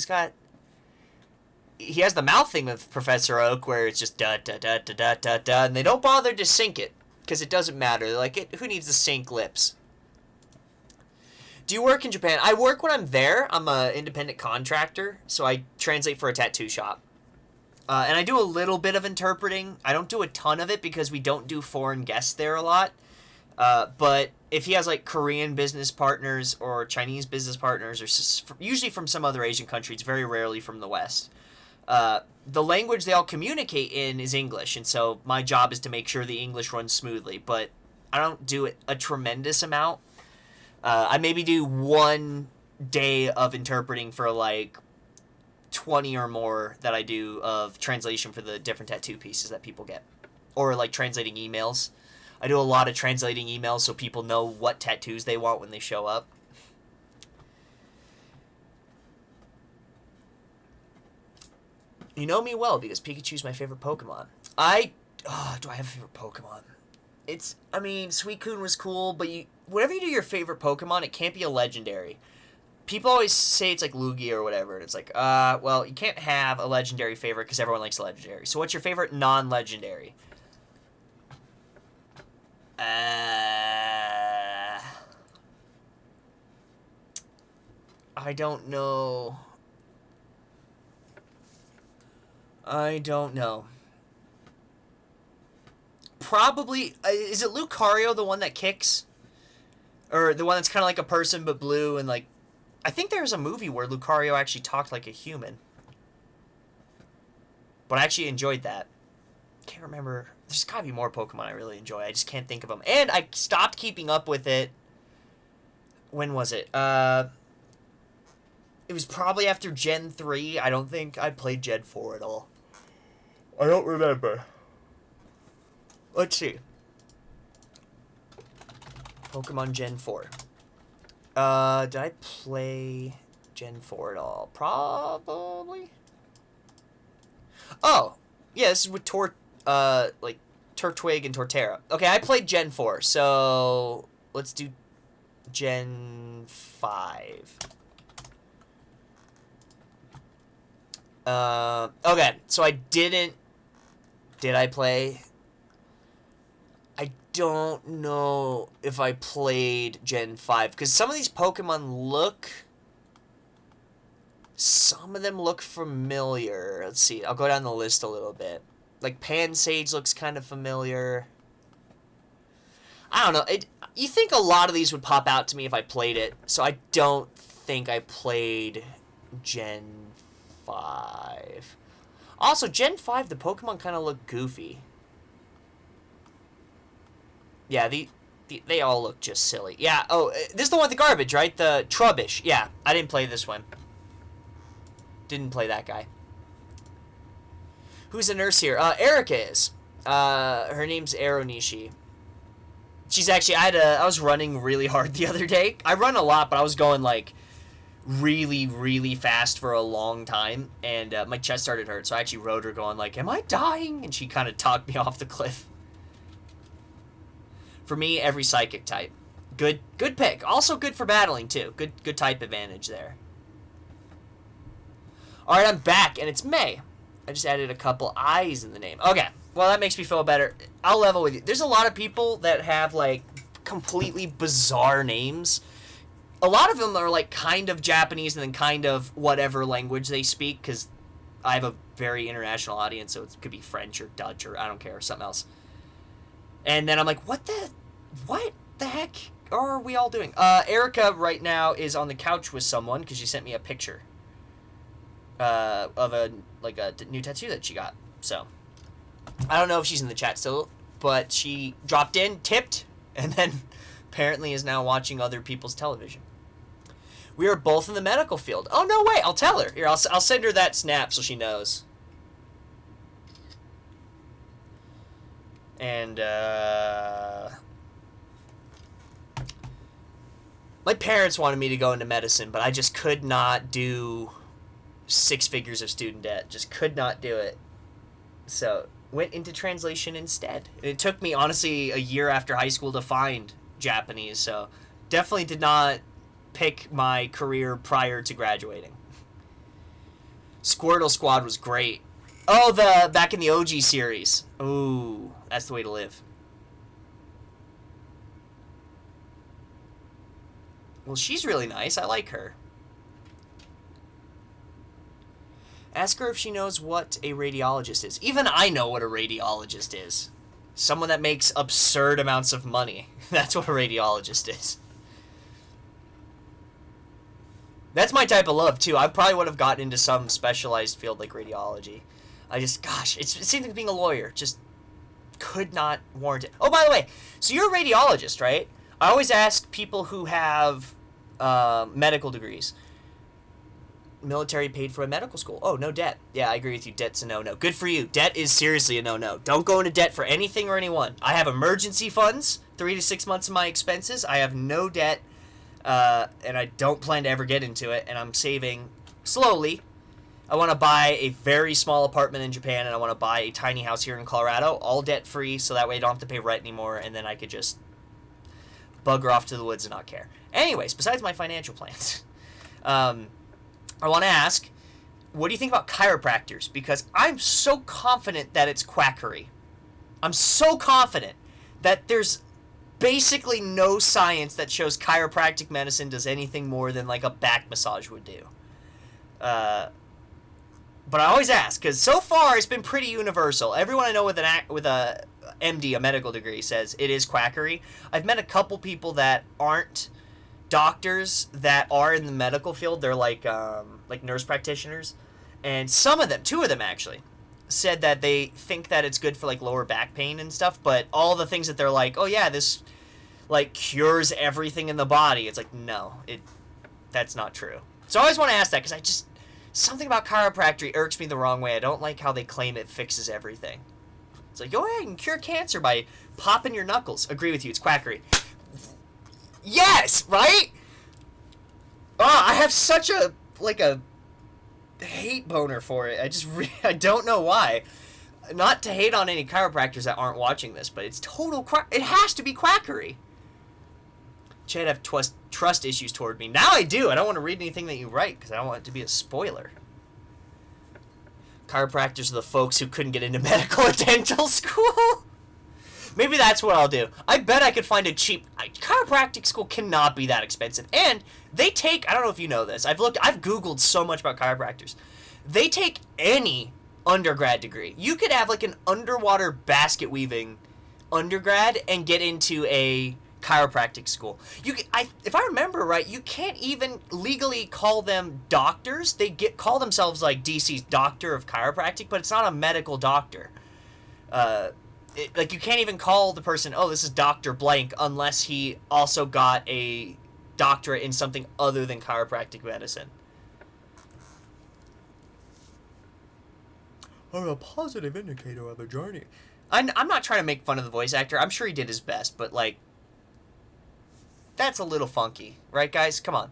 He has the mouth thing with Professor Oak where it's just da-da-da-da-da-da-da, and they don't bother to sync it, because it doesn't matter. They're like, who needs to sync lips? Do you work in Japan? I work when I'm there. I'm an independent contractor, so I translate for a tattoo shop. And I do a little bit of interpreting. I don't do a ton of it because we don't do foreign guests there a lot. But if he has, like, Korean business partners or Chinese business partners, or usually from some other Asian country, it's very rarely from the West, the language they all communicate in is English, and so my job is to make sure the English runs smoothly, but I don't do it a tremendous amount. I maybe do 1 day of interpreting for, like, 20 or more that I do of translation for the different tattoo pieces that people get. Or, like, translating emails. I do a lot of translating emails so people know what tattoos they want when they show up. You know me well because Pikachu's my favorite Pokemon. Do I have a favorite Pokemon? I mean, Suicune was cool, but whenever you do your favorite Pokemon, it can't be a legendary. People always say it's like Lugia or whatever, and it's like, well, you can't have a legendary favorite because everyone likes legendary. So what's your favorite non-legendary? I don't know. Probably, is it Lucario, the one that kicks? Or the one that's kind of like a person but blue and like I think there was a movie where Lucario actually talked like a human. But I actually enjoyed that. Can't remember. There's gotta be more Pokemon I really enjoy. I just can't think of them. And I stopped keeping up with it. When was it? It was probably after Gen 3. I don't think I played Gen 4 at all. I don't remember. Let's see. Pokemon Gen 4. Did I play Gen 4 at all? Probably. Oh, yeah, this is with like Turtwig and Torterra. Okay, I played Gen 4, so let's do Gen 5. Okay, so I didn't... Did I play? I don't know if I played Gen 5, because some of these Pokemon look... Some of them look familiar. Let's see, I'll go down the list a little bit. Like, Pansage looks kind of familiar. I don't know. You think a lot of these would pop out to me if I played it, so I don't think I played Gen 5. Also, Gen 5, the Pokemon kind of look goofy. Yeah, they all look just silly. Yeah, oh, this is the one with the garbage, right? The Trubbish. Yeah, I didn't play this one. Didn't play that guy. Who's a nurse here? Erica is. Her name's Aronishi. She's actually, I was running really hard the other day. I run a lot, but I was going, like, really, really fast for a long time, and my chest started to hurt, so I actually rode her going, like, am I dying? And she kind of talked me off the cliff. For me, every psychic type. Good pick. Also good for battling, too. Good type advantage there. Alright, I'm back, and it's May. I just added a couple I's in the name. Okay, well, that makes me feel better. I'll level with you. There's a lot of people that have, like, completely bizarre names. A lot of them are, like, kind of Japanese and then kind of whatever language they speak, because I have a very international audience, so it could be French or Dutch or I don't care, or something else. And then I'm like, what the heck are we all doing? Erica right now is on the couch with someone, because she sent me a picture of a new tattoo that she got. So I don't know if she's in the chat still, but she dropped in, tipped, and then apparently is now watching other people's television. We are both in the medical field. Oh, no way. I'll tell her. Here, I'll send her that snap so she knows. And, my parents wanted me to go into medicine, but I just could not do 6 figures of student debt. Just could not do it. So, went into translation instead. It took me, honestly, a year after high school to find Japanese, so definitely did not pick my career prior to graduating. Squirtle Squad was great. Oh, back in the OG series. Ooh, that's the way to live. Well, she's really nice. I like her. Ask her if she knows what a radiologist is. Even I know what a radiologist is. Someone that makes absurd amounts of money. That's what a radiologist is. That's my type of love, too. I probably would have gotten into some specialized field like radiology. I just, gosh, it seems like being a lawyer. Just could not warrant it. Oh, by the way, so you're a radiologist, right? I always ask people who have medical degrees. Military paid for a medical school. Oh, no debt. Yeah, I agree with you. Debt's a no-no. Good for you. Debt is seriously a no-no. Don't go into debt for anything or anyone. I have emergency funds, 3 to 6 months of my expenses. I have no debt. And I don't plan to ever get into it, and I'm saving slowly. I want to buy a very small apartment in Japan, and I want to buy a tiny house here in Colorado, all debt-free, so that way I don't have to pay rent anymore, and then I could just bugger off to the woods and not care. Anyways, besides my financial plans, I want to ask, what do you think about chiropractors? Because I'm so confident that it's quackery. I'm so confident that there's basically no science that shows chiropractic medicine does anything more than like a back massage would do. But I always ask, because so far it's been pretty universal. Everyone I know with a MD, a medical degree, says it is quackery. I've met a couple people that aren't doctors that are in the medical field. They're like nurse practitioners, and some of them, 2 of them actually, said that they think that it's good for like lower back pain and stuff. But all the things that they're like, oh yeah, this like cures everything in the body. It's like, no, that's not true. So I always want to ask that because something about chiropractic irks me the wrong way. I don't like how they claim it fixes everything. It's like, oh yeah, you can cure cancer by popping your knuckles. Agree with you, it's quackery. Yes, right? Oh, I have such a hate boner for it. I don't know why. Not to hate on any chiropractors that aren't watching this, but it's total it has to be quackery. Chad have trust issues toward me. Now I do. I don't want to read anything that you write because I don't want it to be a spoiler. Chiropractors are the folks who couldn't get into medical or dental school. Maybe that's what I'll do. I bet I could find a cheap... Chiropractic school cannot be that expensive. And they take... I don't know if you know this. I've Googled so much about chiropractors. They take any undergrad degree. You could have like an underwater basket weaving undergrad and get into a chiropractic school. If I remember right, you can't even legally call them doctors. They call themselves like DC's doctor of chiropractic, but it's not a medical doctor. Like you can't even call the person, oh, this is Dr. Blank, unless he also got a doctorate in something other than chiropractic medicine. Or a positive indicator of a journey. I'm not trying to make fun of the voice actor. I'm sure he did his best, but like, that's a little funky, right, guys? Come on.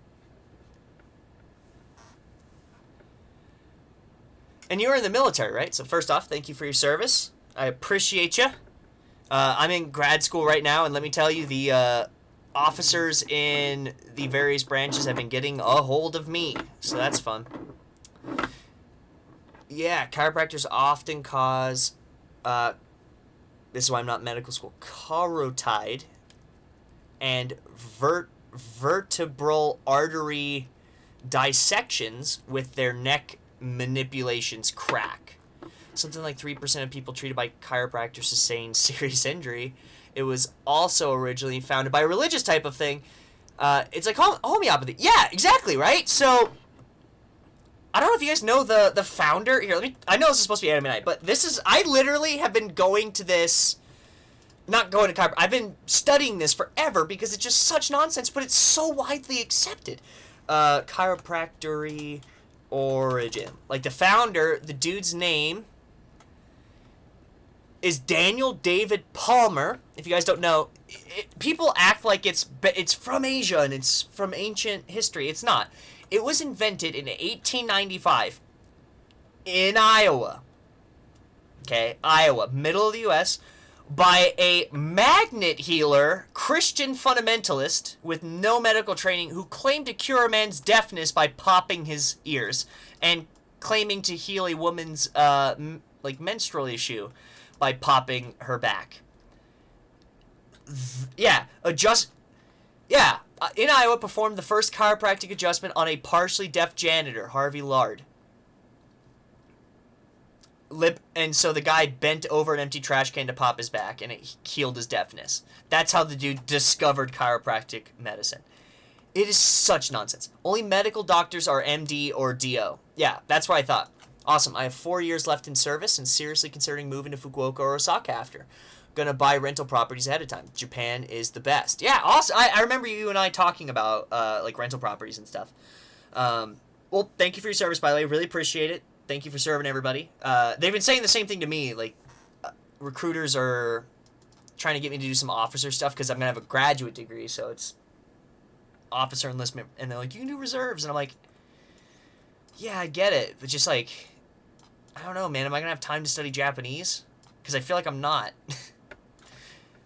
And you were in the military, right? So first off, thank you for your service. I appreciate you. I'm in grad school right now, and let me tell you, the officers in the various branches have been getting a hold of me, so that's fun. Yeah, chiropractors often cause, this is why I'm not in medical school, carotid and vertebral artery dissections with their neck manipulations crack. Something like 3% of people treated by chiropractors sustain serious injury. It was also originally founded by a religious type of thing. It's like homeopathy. Yeah, exactly, right? So, I don't know if you guys know the founder. Here, I know this is supposed to be anime night, but I literally have been going to this, not going to chiropractic, I've been studying this forever because it's just such nonsense, but it's so widely accepted. Chiropractic origin. Like the founder, the dude's name is Daniel David Palmer. If you guys don't know, people act like it's from Asia and it's from ancient history. It's not. It was invented in 1895 in Iowa. Okay, Iowa, middle of the U.S., by a magnet healer, Christian fundamentalist with no medical training who claimed to cure a man's deafness by popping his ears and claiming to heal a woman's menstrual issue by popping her back. In Iowa, performed the first chiropractic adjustment on a partially deaf janitor, Harvey Lard. And so the guy bent over an empty trash can to pop his back, and it healed his deafness. That's how the dude discovered chiropractic medicine. It is such nonsense. Only medical doctors are MD or DO. Yeah, that's what I thought. Awesome. I have 4 years left in service and seriously considering moving to Fukuoka or Osaka after. Gonna buy rental properties ahead of time. Japan is the best. Yeah, awesome. I remember you and I talking about rental properties and stuff. Well, thank you for your service, by the way. Really appreciate it. Thank you for serving everybody. They've been saying the same thing to me. Like, recruiters are trying to get me to do some officer stuff because I'm going to have a graduate degree, so it's officer enlistment. And they're like, you can do reserves. And I'm like, yeah, I get it. But just like, I don't know, man. Am I going to have time to study Japanese? Because I feel like I'm not.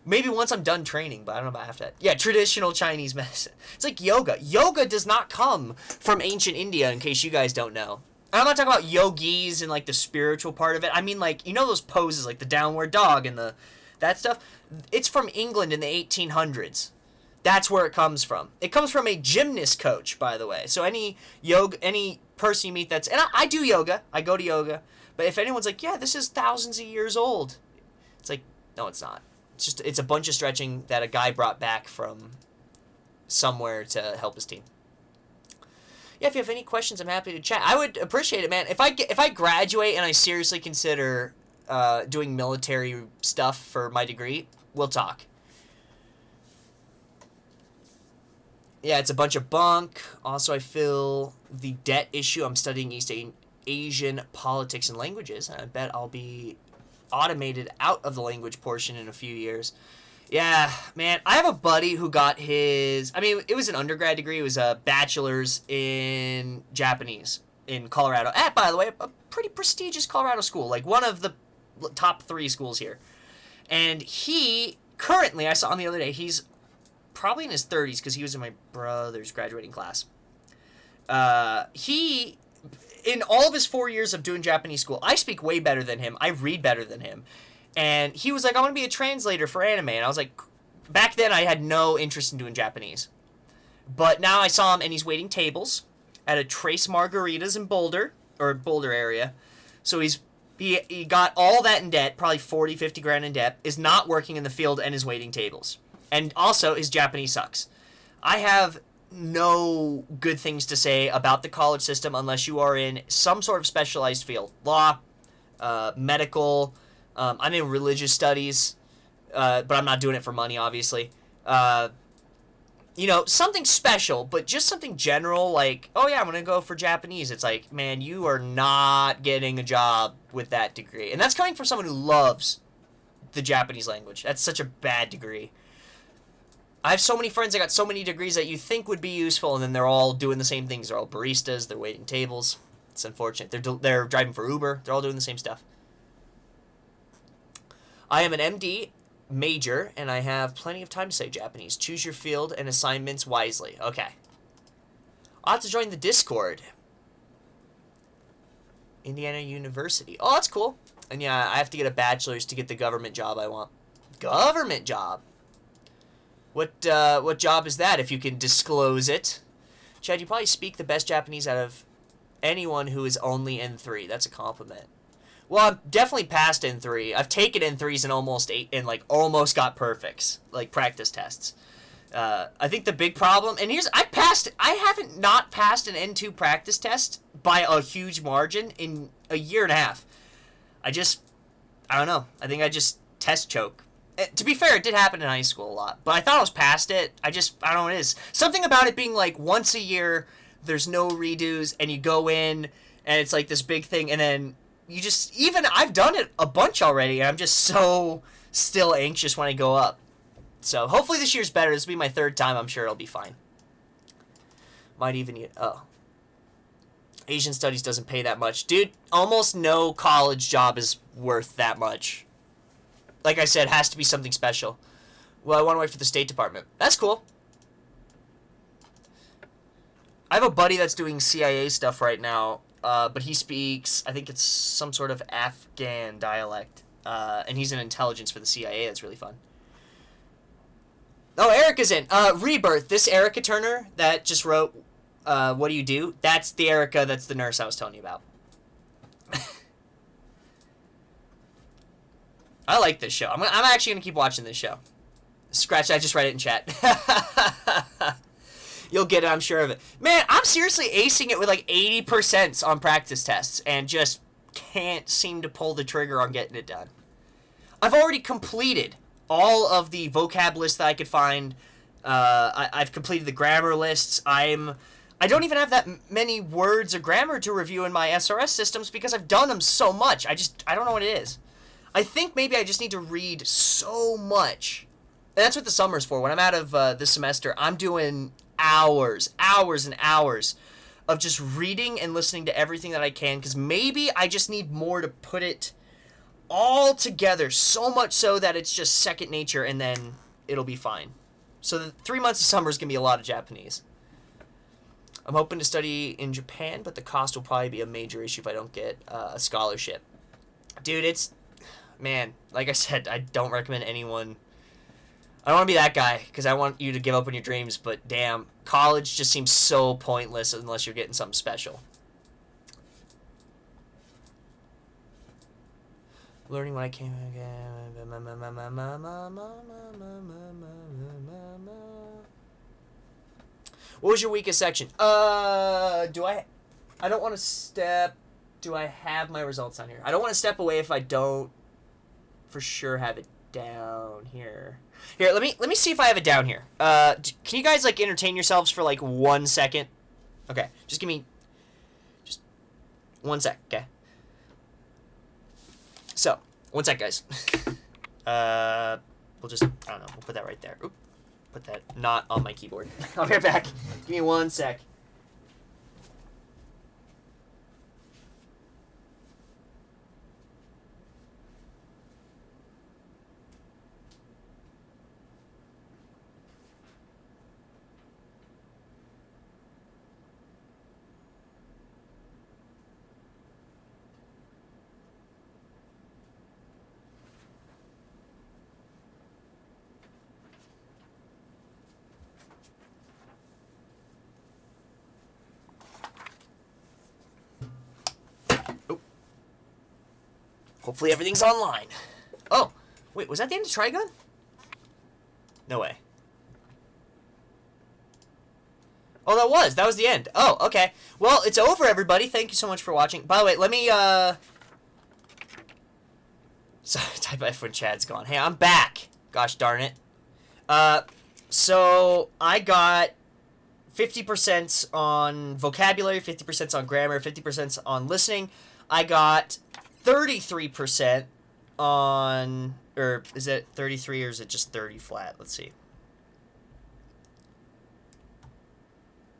Maybe once I'm done training, but I don't know about after that. Yeah, traditional Chinese medicine. It's like yoga. Yoga does not come from ancient India, in case you guys don't know. I'm not talking about yogis and like the spiritual part of it. I mean, like, you know those poses, like the downward dog and that stuff? It's from England in the 1800s. That's where it comes from. It comes from a gymnast coach, by the way. So any person you meet and I do yoga. I go to yoga. But if anyone's like, yeah, this is thousands of years old. It's like, no, it's not. It's a bunch of stretching that a guy brought back from somewhere to help his team. Yeah, if you have any questions, I'm happy to chat. I would appreciate it, man. If I graduate and I seriously consider doing military stuff for my degree, we'll talk. Yeah, it's a bunch of bunk. Also, I feel the debt issue. I'm studying East Asian politics and languages, and I bet I'll be automated out of the language portion in a few years. Yeah, man, I have a buddy who got his, I mean, it was an undergrad degree. It was a bachelor's in Japanese in Colorado. By the way, a pretty prestigious Colorado school, like one of the top 3 schools here. And he, currently, I saw him the other day, he's probably in his 30s because he was in my brother's graduating class. He, in all of his 4 years of doing Japanese school, I speak way better than him. I read better than him. And he was like, I want to be a translator for anime. And I was like, back then I had no interest in doing Japanese. But now I saw him and he's waiting tables at a Trace Margaritas in Boulder area. So he got all that in debt, probably 40, 50 grand in debt, is not working in the field and is waiting tables. And also his Japanese sucks. I have no good things to say about the college system unless you are in some sort of specialized field. Law, medical. I'm in religious studies, but I'm not doing it for money, obviously. You know, something special, but just something general, like, oh yeah, I'm going to go for Japanese. It's like, man, you are not getting a job with that degree. And that's coming from someone who loves the Japanese language. That's such a bad degree. I have so many friends that got so many degrees that you think would be useful, and then they're all doing the same things. They're all baristas. They're waiting tables. It's unfortunate. They're driving for Uber. They're all doing the same stuff. I am an MD major, and I have plenty of time to study Japanese. Choose your field and assignments wisely. Okay. I'll have to join the Discord. Indiana University. Oh, that's cool. And yeah, I have to get a bachelor's to get the government job I want. Government job? What job is that, if you can disclose it? Chad, you probably speak the best Japanese out of anyone who is only N3. That's a compliment. Well, I'm definitely past N3. I've taken N3s and almost got perfects, like practice tests. I think the big problem, and I haven't not passed an N2 practice test by a huge margin in a year and a half. I don't know. I think I just test choke. To be fair, it did happen in high school a lot, but I thought I was past it. I don't know what it is. Something about it being like once a year, there's no redos, and you go in, and it's like this big thing, and then I've done it a bunch already, and I'm just so still anxious when I go up. So hopefully this year's better. This will be my 3rd time. I'm sure it'll be fine. Might even Asian studies doesn't pay that much. Dude, almost no college job is worth that much. Like I said, has to be something special. Well, I want to work for the State Department. That's cool. I have a buddy that's doing CIA stuff right now, but he speaks, I think it's some sort of Afghan dialect, and he's in intelligence for the CIA. That's really fun. Oh, Erica's in. Rebirth. This Erica Turner that just wrote, what do you do? That's the Erica that's the nurse I was telling you about. I like this show. I'm actually going to keep watching this show. Scratch, I just read it in chat. You'll get it, I'm sure of it. Man, I'm seriously acing it with like 80% on practice tests and just can't seem to pull the trigger on getting it done. I've already completed all of the vocab lists that I could find. I've completed the grammar lists. I don't even have that many words of grammar to review in my SRS systems because I've done them so much. I don't know what it is. I think maybe I just need to read so much. And that's what the summer's for. When I'm out of this semester, I'm doing hours and hours of just reading and listening to everything that I can, because maybe I just need more to put it all together, so much so that it's just second nature, and then it'll be fine. So the 3 months of summer is going to be a lot of Japanese. I'm hoping to study in Japan, but the cost will probably be a major issue if I don't get a scholarship. Dude, man, like I said, I don't recommend anyone. I don't want to be that guy, because I want you to give up on your dreams, but damn, college just seems so pointless unless you're getting something special. Learning when I came again. What was your weakest section? I don't want to step... Do I have my results on here? I don't want to step away if I don't for sure have it down here. Here, let me see if I have it down here. Can you guys, like, entertain yourselves for, like, 1 second? Okay, just give me... Just 1 sec, okay? So, 1 sec, guys. We'll just... I don't know, we'll put that right there. Oop. Put that not on my keyboard. I'll be right back. Give me 1 sec. Hopefully everything's online. Oh, wait, was that the end of Trigun? No way. Oh, that was the end. Oh, okay. Well, it's over, everybody. Thank you so much for watching. By the way, let me, Sorry, type F when Chad's gone. Hey, I'm back. Gosh darn it. So, I got 50% on vocabulary, 50% on grammar, 50% on listening. I got 33% on, or is it 33 or is it just 30 flat? Let's see.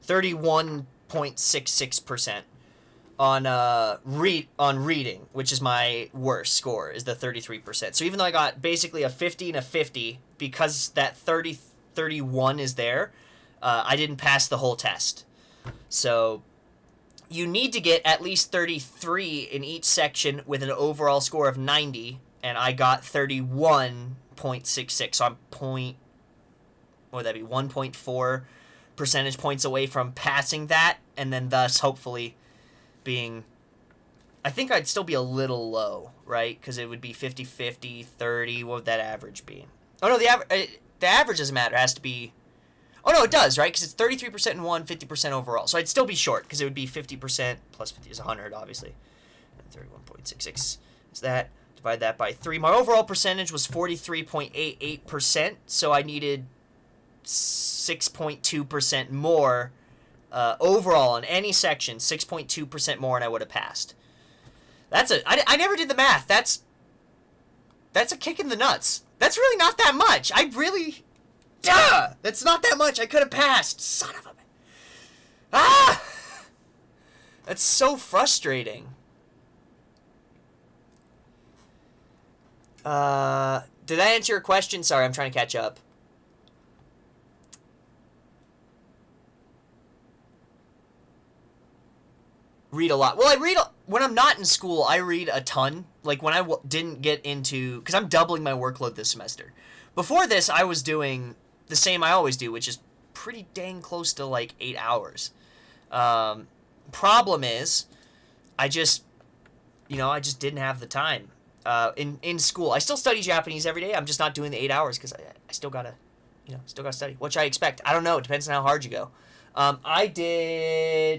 31.66% on reading, which is my worst score, is the 33%. So even though I got basically a 50 and a 50, because that 31 is there, I didn't pass the whole test. So you need to get at least 33 in each section with an overall score of 90, and I got 31.66. So I'm what would that be, 1.4 percentage points away from passing that, and then thus hopefully being, I think I'd still be a little low, right? Because it would be 50, 50, 30. What would that average be? Oh, no, the average doesn't matter. It has to be... Oh, no, it does, right? Because it's 33% in one, 50% overall. So I'd still be short, because it would be 50% plus 50 is 100, obviously. 31.66 is that. Divide that by 3. My overall percentage was 43.88%, so I needed 6.2% more overall in any section, 6.2% more, and I would have passed. I never did the math. That's a kick in the nuts. That's really not that much. That's not that much. I could have passed. Son of a... Ah! That's so frustrating. Did that answer your question? Sorry, I'm trying to catch up. Read a lot. Well, when I'm not in school, I read a ton. Like, when I didn't get into... Because I'm doubling my workload this semester. Before this, I was doing the same I always do, which is pretty dang close to, like, 8 hours. Problem is, I just didn't have the time. In school, I still study Japanese every day. I'm just not doing the 8 hours because I still gotta study, which I expect. I don't know. It depends on how hard you go. I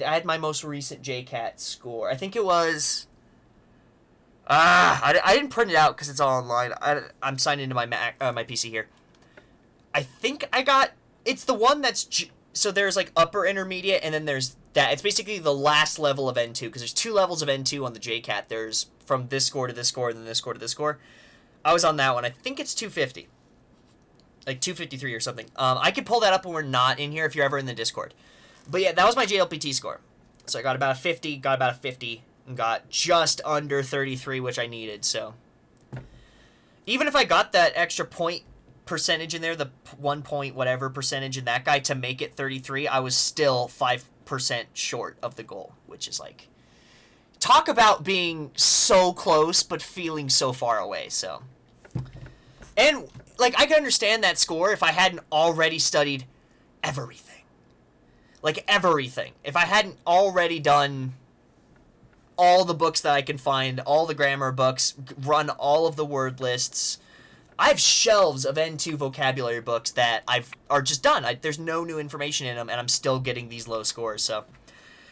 had my most recent JCAT score. I think it was... I didn't print it out because it's all online. I'm signed into my my PC here. I think I got... It's the one that's... So there's, like, upper intermediate, and then there's that. It's basically the last level of N2, because there's 2 levels of N2 on the JCAT. There's from this score to this score, and then this score to this score. I was on that one. I think it's 250. Like 253 or something. I could pull that up when we're not in here if you're ever in the Discord. But yeah, that was my JLPT score. So I got about a 50, and got just under 33, which I needed, so. Even if I got that extra point percentage in there, the 1 point whatever percentage in that guy to make it 33, I was still 5% short of the goal, which is like... Talk about being so close, but feeling so far away, so. And, like, I could understand that score if I hadn't already studied everything. Like, everything. If I hadn't already done all the books that I can find, all the grammar books, run all of the word lists, I have shelves of N2 vocabulary books that are just done. There's no new information in them, and I'm still getting these low scores. So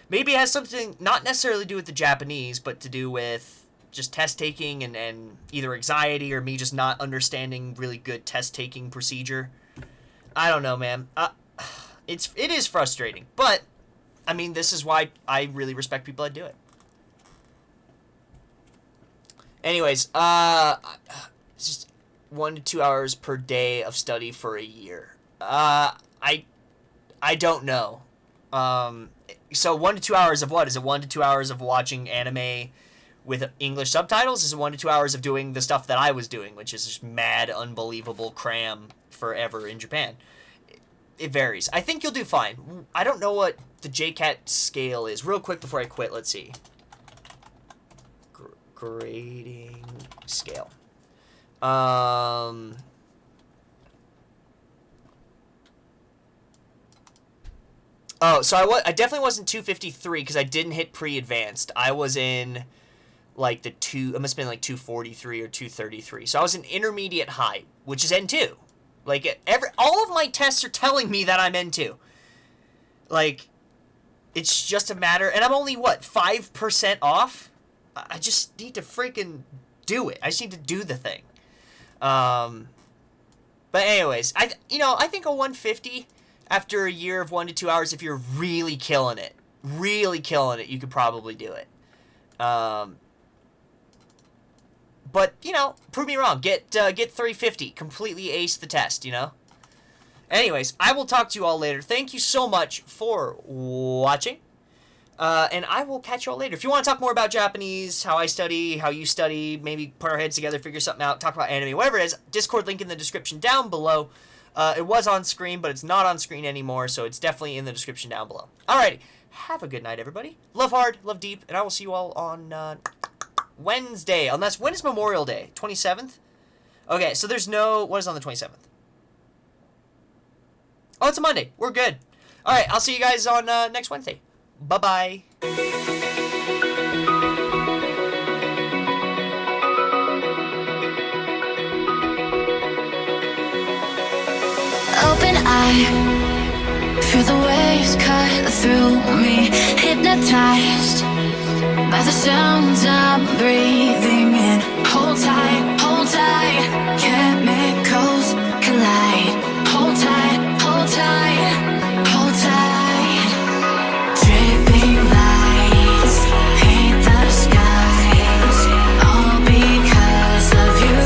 maybe it has something not necessarily to do with the Japanese, but to do with just test taking and either anxiety or me just not understanding really good test taking procedure. I don't know, man. It is frustrating, but I mean, this is why I really respect people that do it. Anyways, it's just 1 to 2 hours per day of study for a year. I don't know. So 1 to 2 hours of what? Is it 1 to 2 hours of watching anime with English subtitles? Is it 1 to 2 hours of doing the stuff that I was doing, which is just mad, unbelievable cram forever in Japan? It varies. I think you'll do fine. I don't know what the JCAT scale is. Real quick before I quit, let's see. Grading scale. Oh, so I definitely wasn't 253 because I didn't hit pre-advanced. I was in like it must have been like 243 or 233. So I was in intermediate high, which is N2. Like all of my tests are telling me that I'm N2. Like, it's just a matter, and I'm only what, 5% off? I just need to freaking do it. I just need to do the thing. But anyways, I think a 150 after a year of 1 to 2 hours, if you're really killing it, you could probably do it. But, prove me wrong. Get 350. Completely ace the test, Anyways, I will talk to you all later. Thank you so much for watching. And I will catch you all later. If you want to talk more about Japanese, how I study, how you study, maybe put our heads together, figure something out, talk about anime, whatever it is, Discord link in the description down below. It was on screen, but it's not on screen anymore, so it's definitely in the description down below. Alrighty. Have a good night, everybody. Love hard, love deep, and I will see you all on Wednesday. Unless, when is Memorial Day? 27th? Okay, so there's no... What is on the 27th? Oh, it's a Monday. We're good. Alright, I'll see you guys on next Wednesday. Bye-bye. Open eye, feel the waves cut through me, hypnotized by the sounds I'm breathing in. Hold tight, chemicals collide. Hold tight, hold tight, hold tight. Dripping lights paint the skies, all because of you.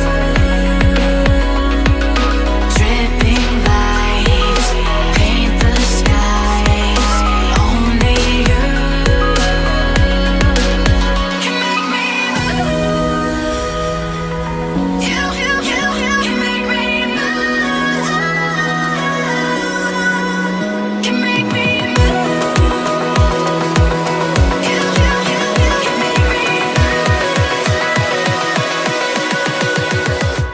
Dripping lights paint the skies, only you can make me move. You can make me move. Can make me move. You can make me move.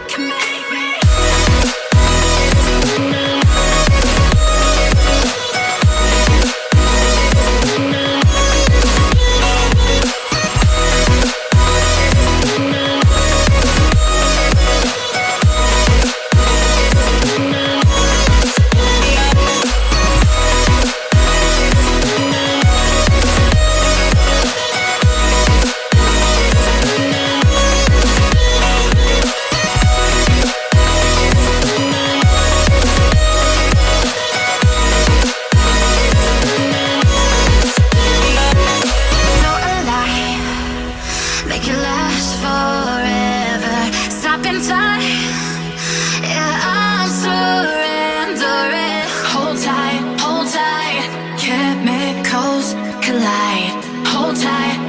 Can make me. No lie, make it last forever. Stop in time, yeah, I'm surrendering. Hold tight, chemicals collide. Hold tight,